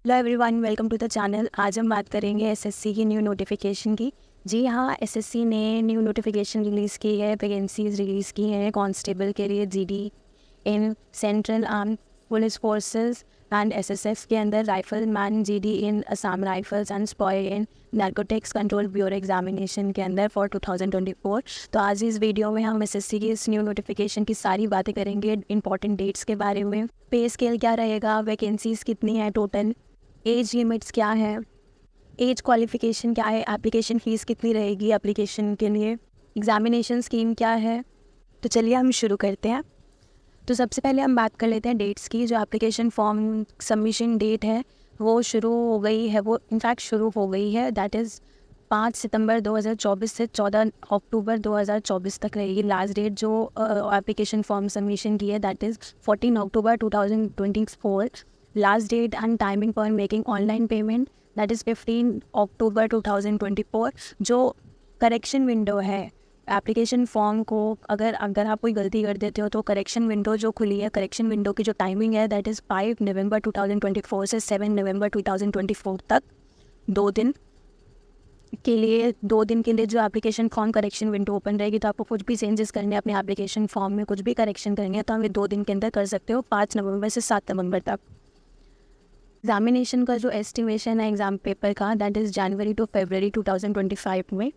Hello everyone, welcome to the channel. आज हम बात करेंगे एसएससी की न्यू नोटिफिकेशन की। जी हाँ, एसएससी ने न्यू नोटिफिकेशन रिलीज़ की है, वैकेंसीज रिलीज़ की हैं कांस्टेबल के लिए, GD in central arm police forces and SSF के अंदर, rifle man GD in Assam rifles and स्पॉय in narcotics control bureau examination के अंदर फॉर 2024। तो आज इस वीडियो में हम एसएससी की इस न्यू नोटिफिकेशन की सारी बातें करेंगे, इंपॉर्टेंट डेट्स के बारे में, पे स्केल क्या रहेगा, वैकेंसीज कितनी है टोटल, एज लिमिट्स क्या है, एज क्वालिफिकेशन क्या है, एप्लीकेशन फ़ीस कितनी रहेगी एप्लीकेशन के लिए, एग्ज़ामिनेशन स्कीम क्या है। तो चलिए हम शुरू करते हैं। तो सबसे पहले हम बात कर लेते हैं डेट्स की। जो एप्लीकेशन फॉर्म सबमिशन डेट है वो शुरू हो गई है, वो इनफैक्ट शुरू हो गई है, दैट इज़ 5 सितंबर 2024 से 14 अक्टूबर 2024 तक रहेगी लास्ट डेट। जो एप्लीकेशन फॉर्म सबमिशन की है that is 14 October 2024। Last date and timing for making online payment that is 15 October 2024। जो करेक्शन विंडो है एप्लीकेशन फॉर्म को, अगर आप कोई गलती कर देते हो तो करेक्शन विंडो जो खुली है, करेक्शन विंडो की जो टाइमिंग है दैट इज़ 5 नवंबर 2024 से 7 नवंबर 2024 तक। 2 दिन के लिए जो application form correction window open रहेगी। तो आपको कुछ भी चेंजेस करने हैं अपने एप्लीकेशन फॉर्म में, कुछ भी करेक्शन करेंगे तो हमें 2 दिन के अंदर कर सकते हो, 5 नवंबर से 7 नवंबर तक। एग्जामिनेशन का जो एस्टिमेशन है एग्ज़ाम पेपर का दैट इज़ जनवरी टू फरवरी 2025 में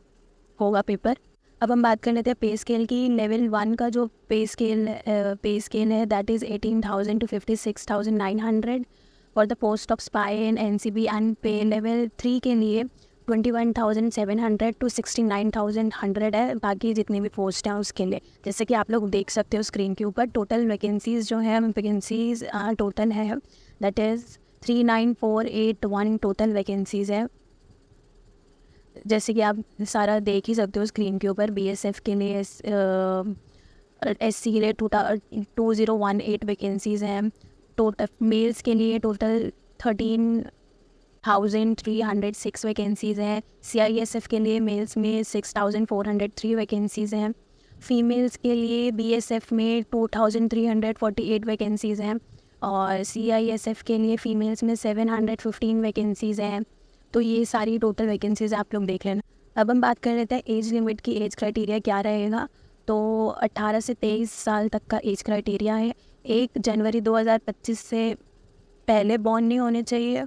होगा पेपर। अब हम बात कर लेते हैं पे स्केल की। लेवल 1 का जो पे स्केल है that is 18,000 to 56,900 for the post of spy in NCB, and पे लेवल 3 के लिए 21,700 to 69,100 है। बाकी जितनी भी पोस्ट हैं उसके लिए, जैसे कि आप लोग देख सकते हो स्क्रीन के ऊपर, टोटल वैकेंसीज़ जो है वैकेंसीज़ टोटल है दैट इज़ 39,481 टोटल वैकेंसीज़ है। जैसे कि आप सारा देख ही सकते हो स्क्रीन के ऊपर। बीएसएफ के लिए एससी के लिए 2018 वैकेंसीज़ हैं। टोटल मेल्स के लिए टोटल 13,306 वैकेंसीज़ हैं। सीआईएसएफ के लिए मेल्स में 6,403 वैकेंसीज़ हैं। फीमेल्स के लिए बीएसएफ में 2,348 वैकेंसीज़ हैं, और सीआईएसएफ के लिए फ़ीमेल्स में 715 वैकेंसीज़ हैं। तो ये सारी टोटल वैकेंसीज़ आप लोग देख लेना। अब हम बात कर लेते हैं एज लिमिट की। एज क्राइटेरिया क्या रहेगा, तो 18 से 23 साल तक का एज क्राइटेरिया है। 1 जनवरी 2025 से पहले बॉर्न नहीं होने चाहिए,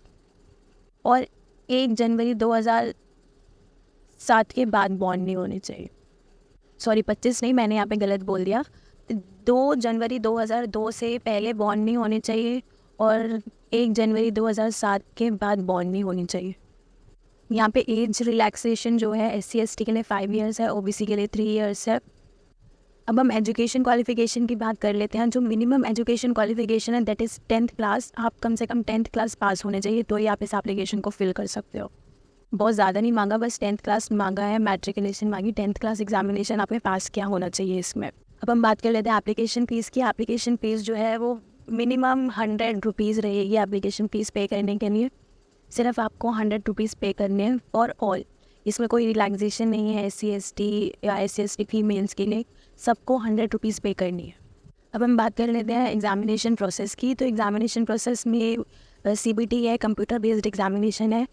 और 1 जनवरी 2007 के बाद बॉर्न नहीं होने चाहिए। सॉरी, 25 नहीं, मैंने यहाँ पे गलत बोल दिया। 2 जनवरी 2002 से पहले बॉर्न नहीं होने चाहिए, और 1 जनवरी 2007 के बाद बॉर्न नहीं होनी चाहिए। यहाँ पे एज रिलैक्सेशन जो है SC/ST के लिए 5 इयर्स है, OBC के लिए 3 इयर्स है। अब हम एजुकेशन क्वालिफिकेशन की बात कर लेते हैं। जो मिनिमम एजुकेशन क्वालिफिकेशन है दैट इज़ 10th क्लास। आप कम से कम 10th क्लास पास होने चाहिए, तो ही आप इस एप्लीकेशन को फिल कर सकते हो। बहुत ज़्यादा नहीं मांगा, बस 10th क्लास मांगा है, मैट्रिकुलेशन मांगी, 10th क्लास एग्जामिनेशन आपने पास किया होना चाहिए इसमें। अब हम बात कर लेते हैं एप्लीकेशन फ़ीस की। एप्लीकेशन फ़ीस जो है वो मिनिमम 100 रुपीज़ रहेगी एप्लीकेशन फ़ीस पे करने के लिए। सिर्फ आपको 100 रुपीज़ पे करने हैं फॉर ऑल। इसमें कोई रिलैक्सेशन नहीं है SC/ST या SC/ST फीमेल्स के लिए, सबको 100 रुपीज़ पे करनी है। अब हम बात कर लेते हैं एग्जामिनेशन प्रोसेस की। तो एग्जामिनेशन प्रोसेस में CBT है, कंप्यूटर बेस्ड एग्जामिनेशन है।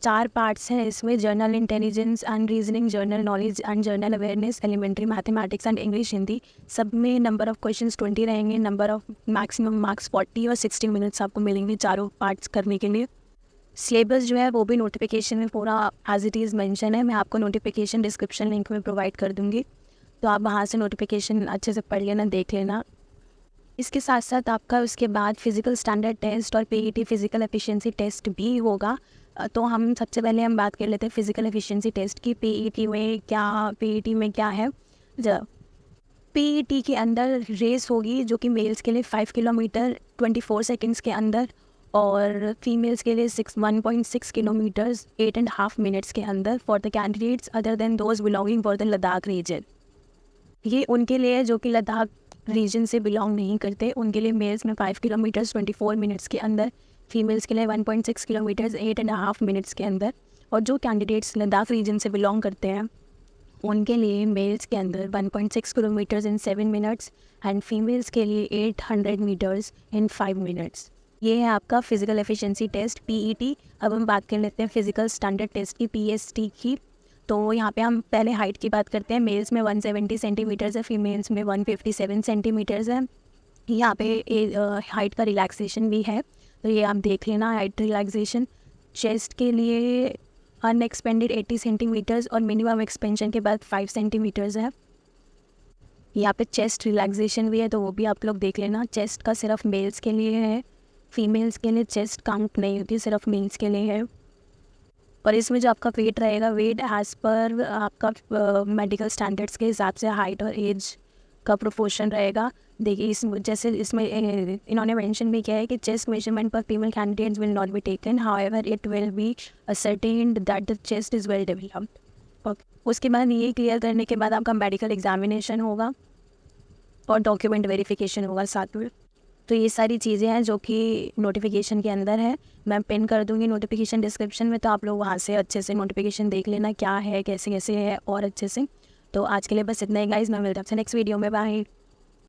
4 पार्ट्स हैं इसमें: general intelligence and reasoning, general knowledge and general awareness, elementary mathematics and English Hindi. सब में नंबर ऑफ़ क्वेश्चंस 20 रहेंगे, नंबर ऑफ मैक्सिमम मार्क्स 40 और 60 मिनट्स आपको मिलेंगे चारों पार्ट्स करने के लिए। सिलेबस जो है वो भी नोटिफिकेशन में पूरा एज इट इज़ मेंशन है। मैं आपको नोटिफिकेशन डिस्क्रिप्शन लिंक में प्रोवाइड कर दूँगी, तो आप वहाँ से नोटिफिकेशन अच्छे से पढ़ लेना, देख लेना। इसके साथ साथ आपका उसके बाद फिज़िकल स्टैंडर्ड टेस्ट और PET फिज़िकल एफिशिएंसी टेस्ट भी होगा। तो हम सबसे पहले हम बात कर लेते हैं फिज़िकल एफिशिएंसी टेस्ट की। PET में क्या है। जब PET के अंदर रेस होगी जो कि मेल्स के लिए 5 किलोमीटर 24 सेकेंड्स के अंदर, और फीमेल्स के लिए 1.6 किलोमीटर्स 8.5 मिनट्स के अंदर for the candidates other than those belonging for the Ladakh region. ये उनके लिए जो कि लद्दाख रीजन से बिलोंग नहीं करते, उनके लिए मेल्स में 5 किलोमीटर्स 24 मिनट्स के अंदर, फीमेल्स के लिए 1.6 किलोमीटर्स 8.5 मिनट्स के अंदर। और जो कैंडिडेट्स लद्दाख रीजन से बिलोंग करते हैं उनके लिए मेल्स के अंदर 1.6 kilometres in 7 minutes, and females के लिए 800 मीटर्स इन 5 मिनट्स। ये है आपका फिजिकल एफिशिएंसी टेस्ट पीईटी। अब हम बात कर लेते हैं फिजिकल स्टैंडर्ड टेस्ट की पीएसटी की। तो यहाँ पे हम पहले हाइट की बात करते हैं। मेल्स में 170 सेंटीमीटर्स है, फीमेल्स में 157 सेंटीमीटर्स है। यहाँ पे हाइट का रिलैक्सेशन भी है, तो ये आप देख लेना हाइट रिलैक्सेशन। चेस्ट के लिए अनएक्सपेंडेड 80 सेंटीमीटर्स और मिनिमम एक्सपेंशन के बाद 5 सेंटीमीटर्स है। यहाँ पे चेस्ट रिलैक्सेशन भी है, तो वो भी आप लोग देख लेना। चेस्ट का सिर्फ मेल्स के लिए है, फीमेल्स के लिए चेस्ट काउंट नहीं होती, सिर्फ मेल्स के लिए है। और इसमें जो आपका वेट रहेगा, वेट एज पर आपका मेडिकल स्टैंडर्ड्स के हिसाब से हाइट और एज का प्रोपोर्शन रहेगा। देखिए जैसे इसमें इन्होंने मेंशन भी किया है कि चेस्ट मेजरमेंट पर female candidates will not be taken, however it will be ascertained that the chest is well developed. Okay, उसके बाद ये क्लियर करने के बाद आपका मेडिकल एग्जामिनेशन होगा और डॉक्यूमेंट वेरिफिकेशन होगा साथ में। तो ये सारी चीज़ें हैं जो कि नोटिफिकेशन के अंदर है। मैं पिन कर दूँगी नोटिफिकेशन डिस्क्रिप्शन में, तो आप लोग वहाँ से अच्छे से नोटिफिकेशन देख लेना क्या है, कैसे कैसे है और अच्छे से। तो आज के लिए बस इतना ही गाइस, मैं मिलता हूँ आपसे नेक्स्ट वीडियो में। बाय।